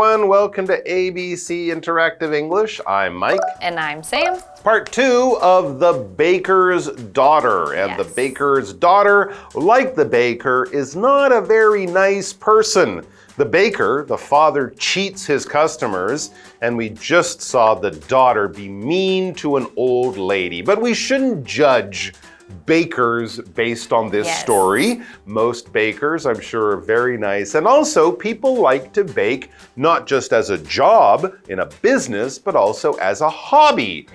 everyone. Welcome to ABC Interactive English. I'm Mike. And I'm Sam. Part 2 of The Baker's Daughter. And the baker's daughter, like the baker, is not a very nice person. The baker, the father, cheats his customers, and we just saw the daughter be mean to an old lady. But we shouldn't judge bakers based on this story. Most bakers, I'm sure, are very nice. And also, people like to bake not just as a job in a business, but also as a hobby.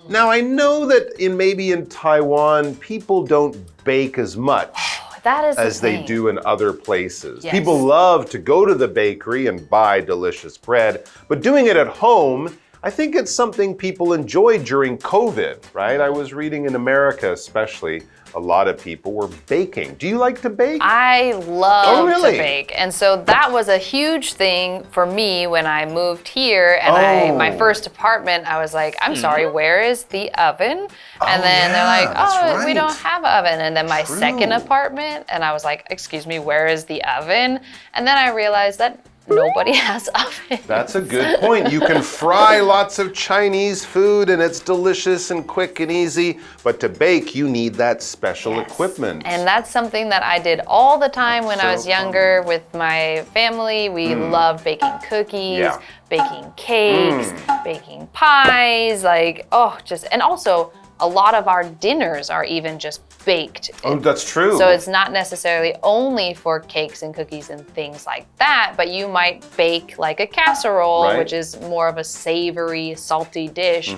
Now, I know that maybe in Taiwan, people don't bake as much as they do in other places. Yes. People love to go to the bakery and buy delicious bread, but doing it at home, I think it's something people enjoyed during COVID, right? I was reading in America especially, a lot of people were baking. Do you like to bake? I love to bake. And so that was a huge thing for me when I moved here. And my first apartment, I was like, I'm sorry, where is the oven? And then they're like, we don't have an oven. And then my second apartment, and I was like, excuse me, where is the oven? And then I realized that nobody has ovens. That's a good point. You can fry lots of Chinese food and it's delicious and quick and easy, but to bake you need that special equipment. And that's something that I did all the time when I was younger with my family. We loved baking cookies, baking cakes, baking pies, and also a lot of our dinners are even just baked. Oh, that's true. So it's not necessarily only for cakes and cookies and things like that, but you might bake like a casserole, which is more of a savory, salty dish,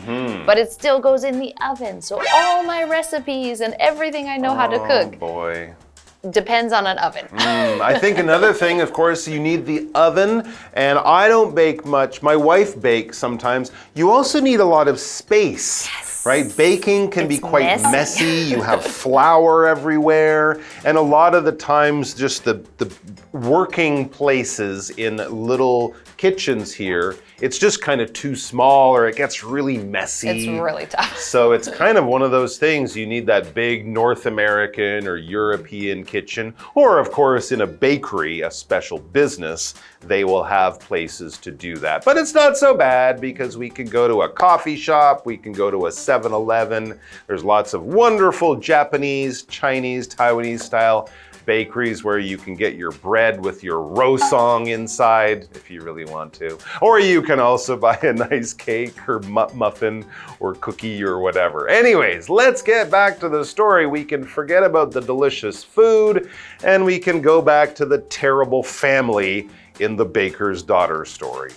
but it still goes in the oven. So all my recipes and everything I know how to cook depends on an oven. I think another thing, of course, you need the oven, and I don't bake much. My wife bakes sometimes. You also need a lot of space. Right? Baking can be quite messy. You have flour everywhere. And a lot of the times, just the working places in little kitchens here, it's just kind of too small or it gets really messy. It's really tough. So it's kind of one of those things. You need that big North American or European kitchen. Or, of course, in a bakery, a special business, they will have places to do that. But it's not so bad because we can go to a coffee shop, we can go to a 7-Eleven. There's lots of wonderful Japanese, Chinese, Taiwanese style bakeries where you can get your bread with your rosong inside if you really want to. Or you can also buy a nice cake or muffin or cookie or whatever. Anyways, let's get back to the story. We can forget about the delicious food and we can go back to the terrible family in the baker's daughter story.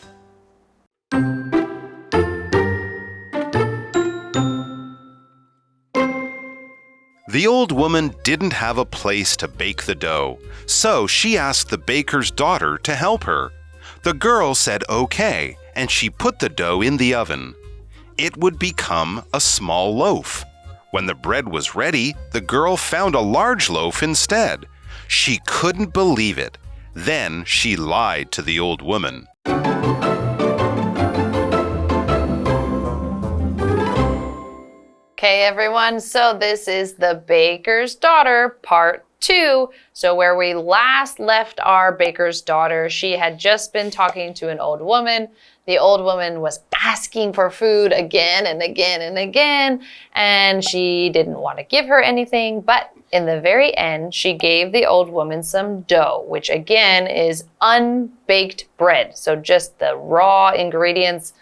The old woman didn't have a place to bake the dough, so she asked the baker's daughter to help her. The girl said okay, and she put the dough in the oven. It would become a small loaf. When the bread was ready, the girl found a large loaf instead. She couldn't believe it. Then she lied to the old woman. Okay, everyone, so this is The Baker's Daughter, Part 2. So where we last left our baker's daughter, she had just been talking to an old woman. The old woman was asking for food again and again and again, and she didn't want to give her anything, but in the very end, she gave the old woman some dough, which again is unbaked bread. So just the raw ingredients.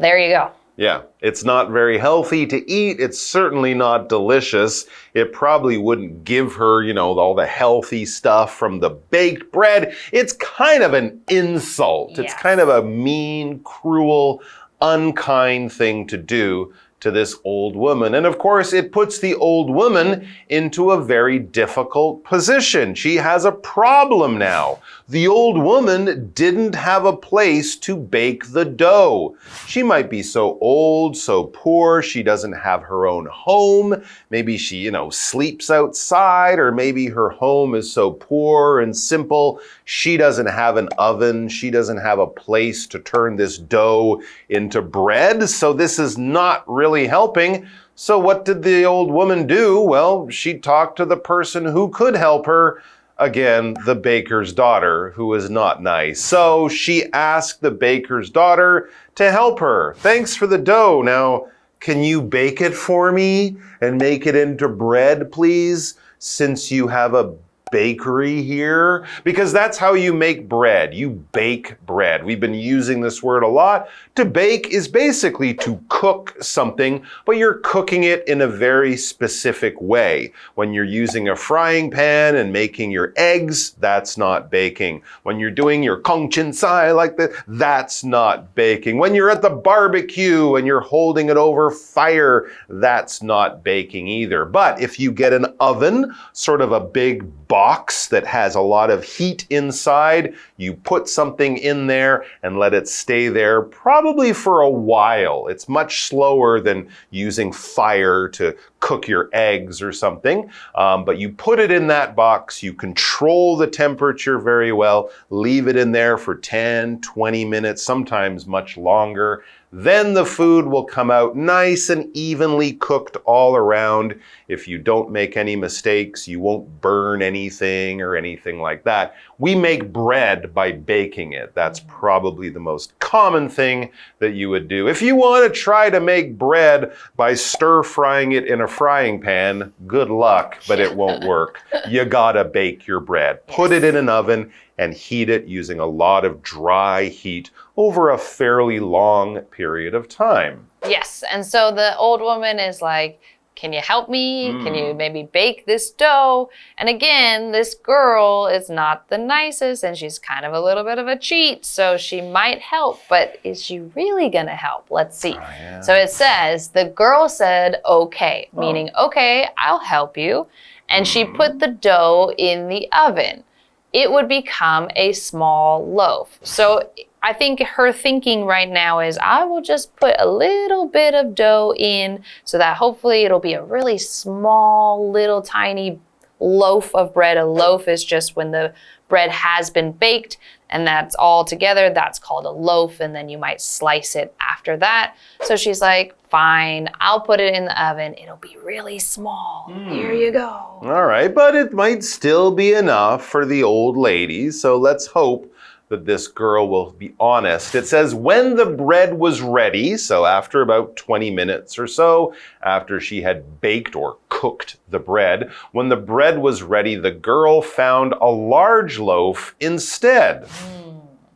There you go. Yeah, it's not very healthy to eat. It's certainly not delicious. It probably wouldn't give her, all the healthy stuff from the baked bread. It's kind of an insult. It's kind of a mean, cruel, unkind thing to do to this old woman. And of course, it puts the old woman into a very difficult position. She has a problem now. The old woman didn't have a place to bake the dough. She might be so old, so poor, she doesn't have her own home. Maybe she, sleeps outside, or maybe her home is so poor and simple, she doesn't have an oven, she doesn't have a place to turn this dough into bread. So this is not really helping. So what did the old woman do? Well, she talked to the person who could help her, again, the baker's daughter, who is not nice. So she asked the baker's daughter to help her. Thanks for the dough. Now, can you bake it for me and make it into bread, please, since you have a bakery here? Because that's how you make bread. You bake bread. We've been using this word a lot. To bake is basically to cook something, but you're cooking it in a very specific way. When you're using a frying pan and making your eggs, that's not baking. When you're doing your kong chin sai like that, that's not baking. When you're at the barbecue and you're holding it over fire, that's not baking either. But if you get an oven, sort of a big box that has a lot of heat inside, you put something in there and let it stay there probably for a while. It's much slower than using fire to cook your eggs or something. But you put it in that box, you control the temperature very well, leave it in there for 10, 20 minutes, sometimes much longer. Then the food will come out nice and evenly cooked all around. If you don't make any mistakes, you won't burn anything or anything like that. We make bread by baking it. That's probably the most common thing that you would do. If you want to try to make bread by stir-frying it in a frying pan, good luck, but it won't work. You gotta bake your bread. Put it in an oven and heat it using a lot of dry heat over a fairly long period of time. Yes, and so the old woman is like, can you help me? Can you maybe bake this dough? And again, this girl is not the nicest and she's kind of a little bit of a cheat, so she might help, but is she really gonna help? Let's see. So it says, the girl said, okay, meaning, okay, I'll help you. And she put the dough in the oven. It would become a small loaf. So I think her thinking right now is, I will just put a little bit of dough in so that hopefully it'll be a really small, little tiny loaf of bread. A loaf is just when the bread has been baked, and that's all together. That's called a loaf, and then you might slice it after that. So she's like, fine, I'll put it in the oven. It'll be really small. Here you go. All right, but it might still be enough for the old lady, so let's hope that this girl will be honest. It says, when the bread was ready, so after about 20 minutes or so, after she had baked or cooked the bread, when the bread was ready, the girl found a large loaf instead.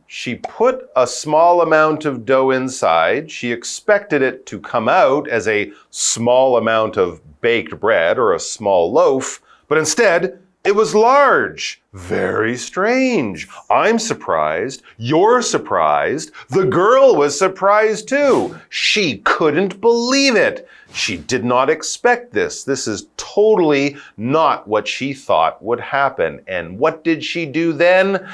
She put a small amount of dough inside. She expected it to come out as a small amount of baked bread or a small loaf, but instead, it was large. Very strange. I'm surprised. You're surprised. The girl was surprised too. She couldn't believe it. She did not expect this. This is totally not what she thought would happen. And what did she do then?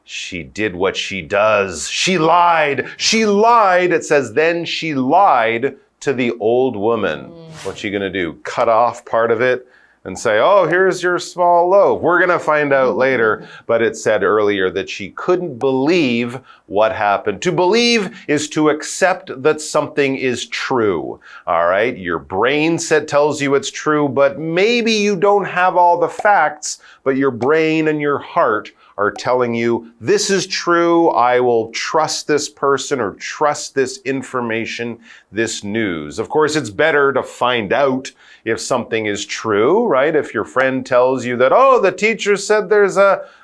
She did what she does. She lied. She lied. It says, then she lied to the old woman. What's she gonna do? Cut off part of it and say, oh, here's your small loaf. We're going to find out later. But it said earlier that she couldn't believe what happened. To believe is to accept that something is true. All right? Your brain tells you it's true, but maybe you don't have all the facts, but your brain and your heart are telling you, this is true, I will trust this person or trust this information, this news. Of course, it's better to find out if something is true, right? If your friend tells you that, oh, the teacher said there's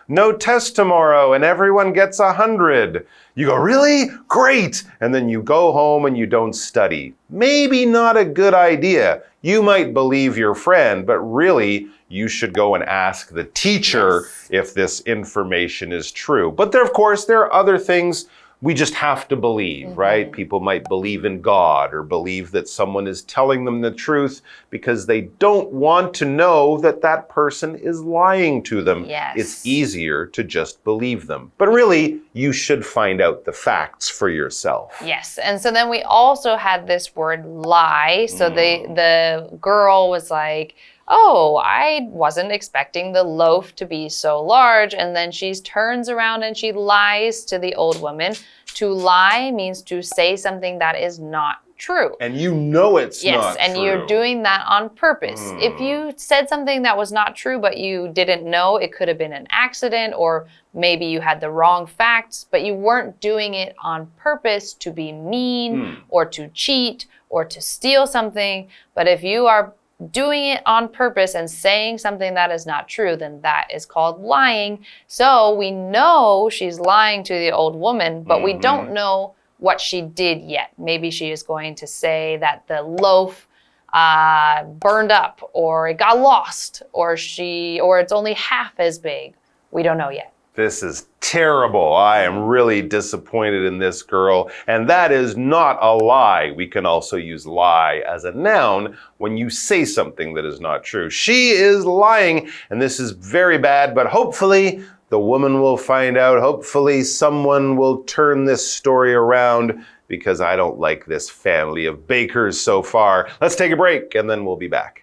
no test tomorrow and everyone gets 100. You go, really? Great! And then you go home and you don't study. Maybe not a good idea. You might believe your friend, but really, you should go and ask the teacher if this information is true. But there, of course, there are other things we just have to believe, right? People might believe in God or believe that someone is telling them the truth because they don't want to know that that person is lying to them. It's easier to just believe them. But really, you should find out the facts for yourself. Yes, and so then we also had this word lie. So the girl was like, oh, I wasn't expecting the loaf to be so large. And then she turns around and she lies to the old woman. To lie means to say something that is not true. And you know it's not true. Yes, and you're doing that on purpose. If you said something that was not true, but you didn't know, it could have been an accident, or maybe you had the wrong facts, but you weren't doing it on purpose to be mean or to cheat or to steal something. But if you are doing it on purpose and saying something that is not true, then that is called lying. So we know she's lying to the old woman, but we don't know what she did yet. Maybe she is going to say that the loaf burned up, or it got lost, or it's only half as big. We don't know yet. This is terrible. I am really disappointed in this girl. And that is not a lie. We can also use lie as a noun when you say something that is not true. She is lying, and this is very bad, but hopefully the woman will find out. Hopefully someone will turn this story around, because I don't like this family of bakers so far. Let's take a break, and then we'll be back.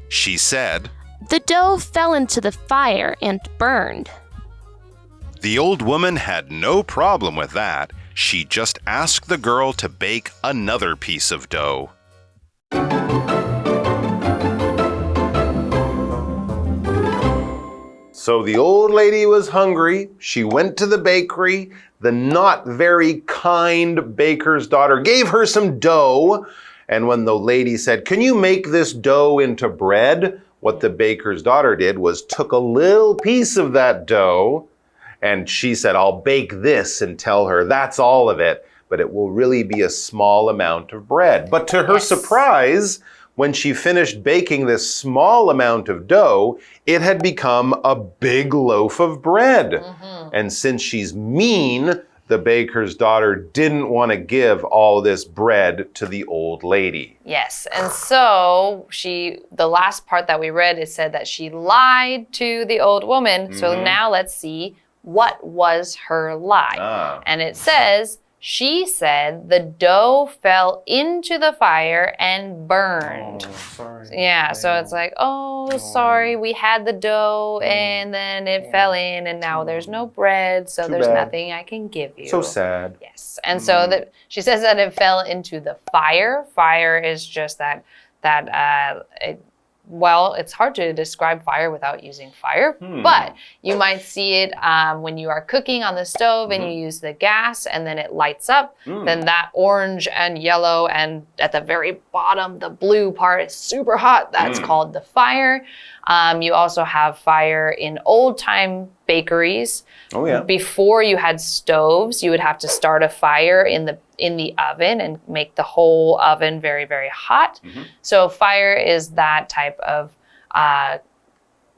She said, "The dough fell into the fire and burned." The old woman had no problem with that. She just asked the girl to bake another piece of dough. So the old lady was hungry. She went to the bakery. The not very kind baker's daughter gave her some dough. And when the lady said, "Can you make this dough into bread?" what the baker's daughter did was took a little piece of that dough, and she said, "I'll bake this," and tell her that's all of it, but it will really be a small amount of bread. But to her surprise, when she finished baking this small amount of dough, it had become a big loaf of bread. And since she's mean, the baker's daughter didn't want to give all this bread to the old lady. Yes, and so the last part that we read, it said that she lied to the old woman. So now let's see, what was her lie? And it says, she said the dough fell into the fire and burned. Oh, sorry. Yeah, so it's like, sorry, we had the dough and then it fell in and now there's no bread, so there's nothing I can give you. So sad. Yes, and so she says that it fell into the fire. Fire is just well, it's hard to describe fire without using fire, but you might see it when you are cooking on the stove and you use the gas and then it lights up, then that orange and yellow and at the very bottom, the blue part is super hot. That's called the fire. You also have fire in old-time bakeries. Oh, yeah. Before you had stoves, you would have to start a fire in the oven and make the whole oven very, very hot. So fire is that type of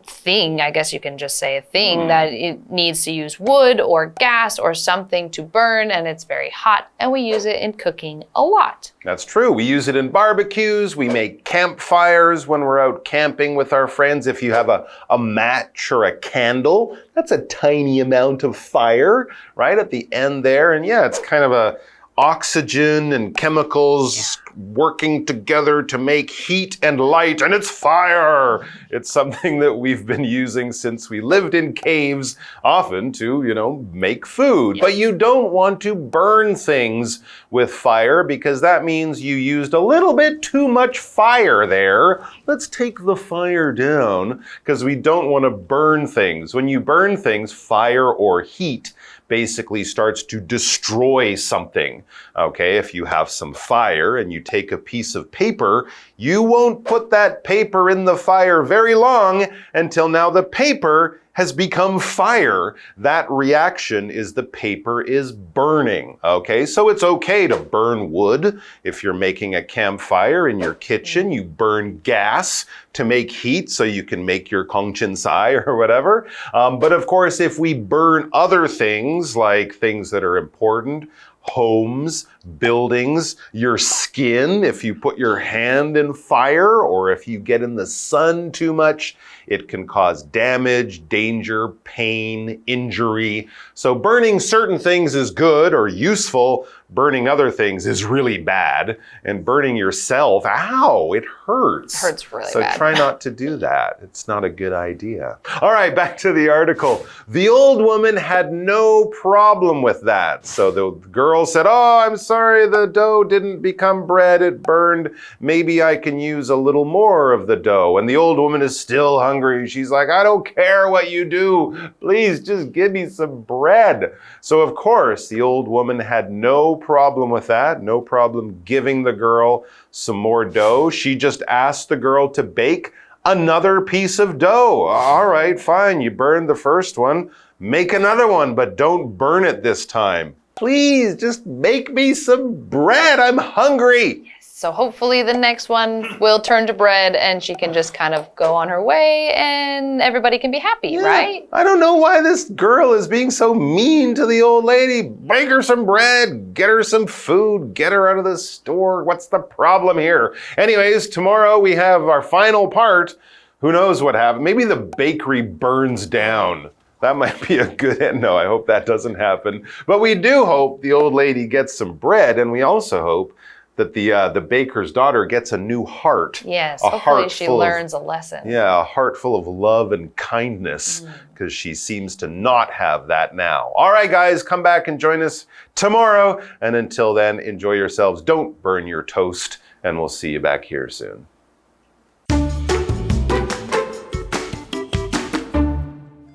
thing, I guess you can just say a thing, that it needs to use wood or gas or something to burn, and it's very hot, and we use it in cooking a lot. That's true. We use it in barbecues. We make campfires when we're out camping with our friends. If you have a match or a candle, that's a tiny amount of fire right at the end there. And yeah, it's kind of a oxygen and chemicals working together to make heat and light, and it's fire. It's something that we've been using since we lived in caves, often to, make food. But you don't want to burn things with fire because that means you used a little bit too much fire there. Let's take the fire down because we don't want to burn things. When you burn things, fire or heat basically starts to destroy something. Okay, if you have some fire and you take a piece of paper, you won't put that paper in the fire very long until now the paper has become fire. That reaction is the paper is burning. Okay, so it's okay to burn wood. If you're making a campfire in your kitchen, you burn gas to make heat so you can make your kongchinsai or whatever. But of course, if we burn other things, like things that are important, homes, buildings, your skin, if you put your hand in fire or if you get in the sun too much, it can cause damage, danger, pain, injury. So burning certain things is good or useful, burning other things is really bad, and burning yourself, ow, it hurts. It hurts really so bad. So try not to do that. It's not a good idea. All right, back to the article. The old woman had no problem with that. So the girl said, oh, I'm sorry, the dough didn't become bread, it burned. Maybe I can use a little more of the dough. And the old woman is still hungry. She's like, I don't care what you do. Please just give me some bread. So of course, the old woman had no problem with that. No problem giving the girl some more dough. She just asked the girl to bake another piece of dough. All right, fine. You burned the first one. Make another one, but don't burn it this time. Please just make me some bread. I'm hungry. So hopefully the next one will turn to bread and she can just kind of go on her way and everybody can be happy, right? I don't know why this girl is being so mean to the old lady. Bake her some bread, get her some food, get her out of the store. What's the problem here? Anyways, tomorrow we have our final part. Who knows what happened? Maybe the bakery burns down. That might be a good end. No, I hope that doesn't happen. But we do hope the old lady gets some bread, and we also hope that the baker's daughter gets a new heart. Yes, hopefully she learns a lesson. Yeah, a heart full of love and kindness, because she seems to not have that now. All right, guys, come back and join us tomorrow. And until then, enjoy yourselves. Don't burn your toast, and we'll see you back here soon.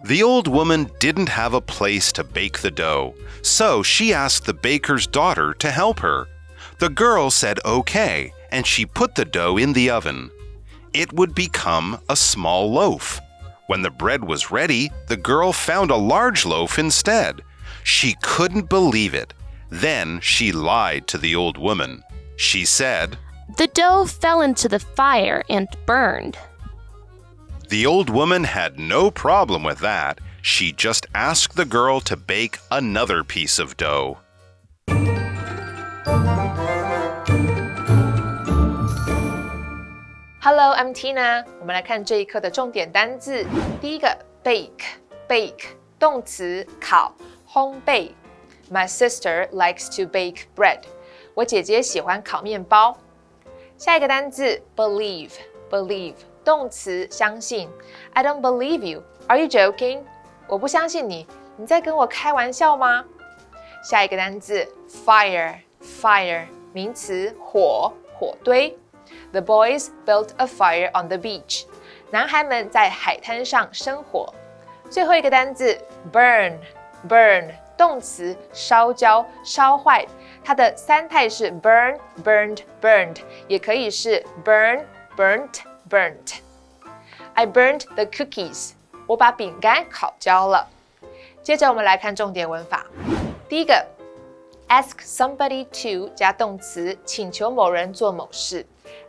The old woman didn't have a place to bake the dough, so she asked the baker's daughter to help her. The girl said okay, and she put the dough in the oven. It would become a small loaf. When the bread was ready, the girl found a large loaf instead. She couldn't believe it. Then she lied to the old woman. She said, "The dough fell into the fire and burned." The old woman had no problem with that. She just asked the girl to bake another piece of dough. Hello, I'm Tina. 我们来看这一课的重点单字。第一个 bake 动词烤、烘焙。My sister likes to bake bread. 我姐姐喜欢烤面包。下一个单字 believe 动词相信。I don't believe you. Are you joking? 我不相信你，你在跟我开玩笑吗？下一个单字 fire 名词火堆。The boys built a fire on the beach. 男孩们在海滩上生火。最后一个单字 burn 动詞燒焦、燒壞，它的三態是 burn, burned, burned， 也可以是 burn, burnt, burnt。I burned the cookies， 我把餅乾烤焦了。接着我們來看重點文法。第一個 ask somebody to 加動詞，請求某人做某事。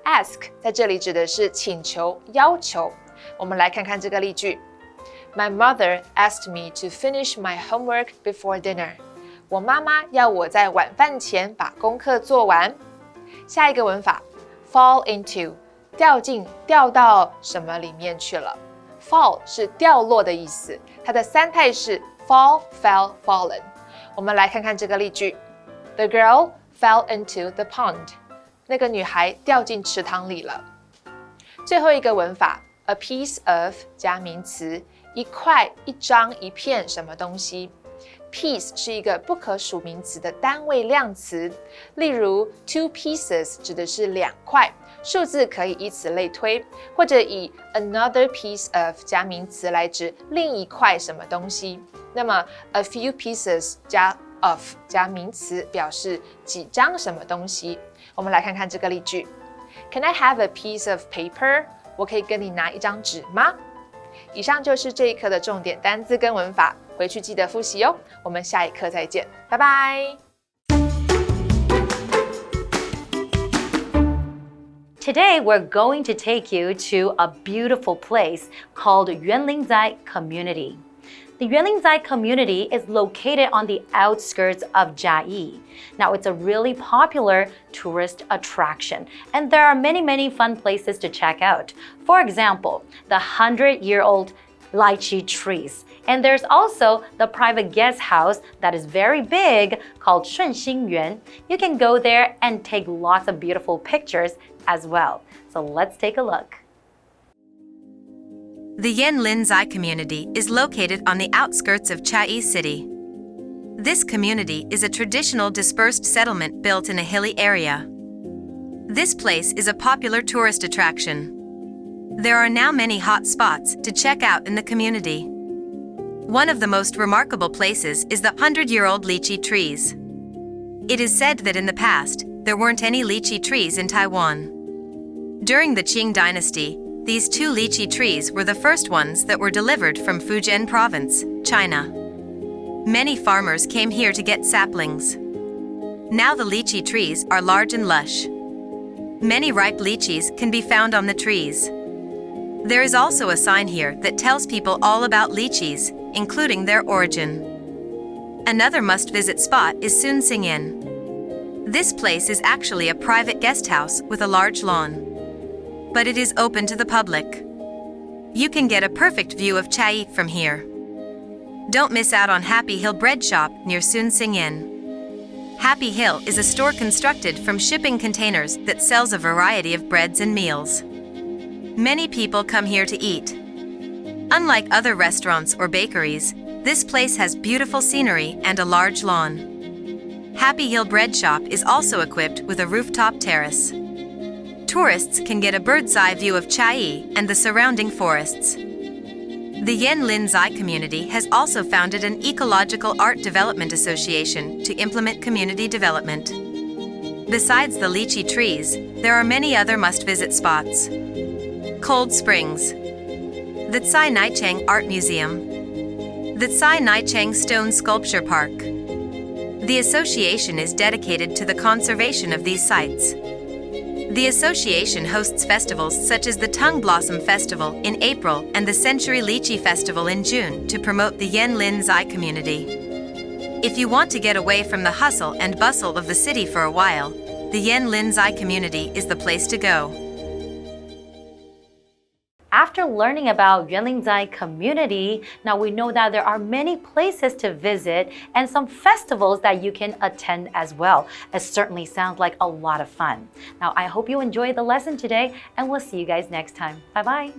ask 在這裡指的是請求、要求。我們來看看這個例句。My mother asked me to finish my homework before dinner. 我媽媽要我在晚飯前把功課做完。下一個文法 fall into 掉到什麼裡面去了。fall 是掉落的意思，它的三態是 fall, fell, fallen。我們來看看這個例句。The girl fell into the pond. 那個女孩掉進池塘裡了。最後一個文法 a piece of 加名詞。一塊、一張、一片什麼東西 Piece 是一個不可數名詞的單位量詞，例如 two pieces 指的是兩塊，數字可以以此類推，或者以 another piece of 加名詞來指另一塊什麼東西。那麼 a few pieces 加 of 加名詞表示幾張什麼東西。我們來看看這個例句 Can I have a piece of paper？ 我可以跟你拿一張紙嗎？以上就是這一課的重點單字跟文法，回去記得複習哦。我們下一課再見，拜拜。Today, we're going to take you to a beautiful place called Yuan Lin Zai Community. The Yuan Lin Zai Community is located on the outskirts of Jiayi. Now, it's a really popular tourist attraction, and there are many fun places to check out. For example, the 100-year-old lychee trees. And there's also the private guest house that is very big called 顺心园. You can go there and take lots of beautiful pictures as well. So let's take a look. The Yuan Lin Zai Community is located on the outskirts of Chiayi City. This community is a traditional dispersed settlement built in a hilly area. This place is a popular tourist attraction. There are now many hot spots to check out in the community. One of the most remarkable places is the 100-year-old lychee trees. It is said that in the past, there weren't any lychee trees in Taiwan. During the Qing dynasty, these 2 lychee trees were the first ones that were delivered from Fujian province, China. Many farmers came here to get saplings. Now the lychee trees are large and lush. Many ripe lychees can be found on the trees. There is also a sign here that tells people all about lychees, including their origin. Another must-visit spot is Sun Sing Inn. This place is actually a private guest house with a large lawn. But it is open to the public. You can get a perfect view of Chiayi from here. Don't miss out on Happy Hill Bread Shop near Sun Sing Inn. Happy Hill is a store constructed from shipping containers that sells a variety of breads and meals. Many people come here to eat. Unlike other restaurants or bakeries, this place has beautiful scenery and a large lawn. Happy Hill Bread Shop is also equipped with a rooftop terrace. Tourists can get a bird's-eye view of Chiayi and the surrounding forests. The Yuan Lin Zai Community has also founded an Ecological Art Development Association to implement community development. Besides the lychee trees, there are many other must-visit spots. Cold Springs, the Tsai Naichang Art Museum, the Tsai Naichang Stone Sculpture Park. The association is dedicated to the conservation of these sites. The association hosts festivals such as the Tongue Blossom Festival in April and the Century Lychee Festival in June to promote the Yuan Lin Zai community. If you want to get away from the hustle and bustle of the city for a while, the Yuan Lin Zai community is the place to go. After learning about Yuan Lin Zai Community, now we know that there are many places to visit and some festivals that you can attend as well. It certainly sounds like a lot of fun. Now, I hope you enjoyed the lesson today, and we'll see you guys next time. Bye-bye.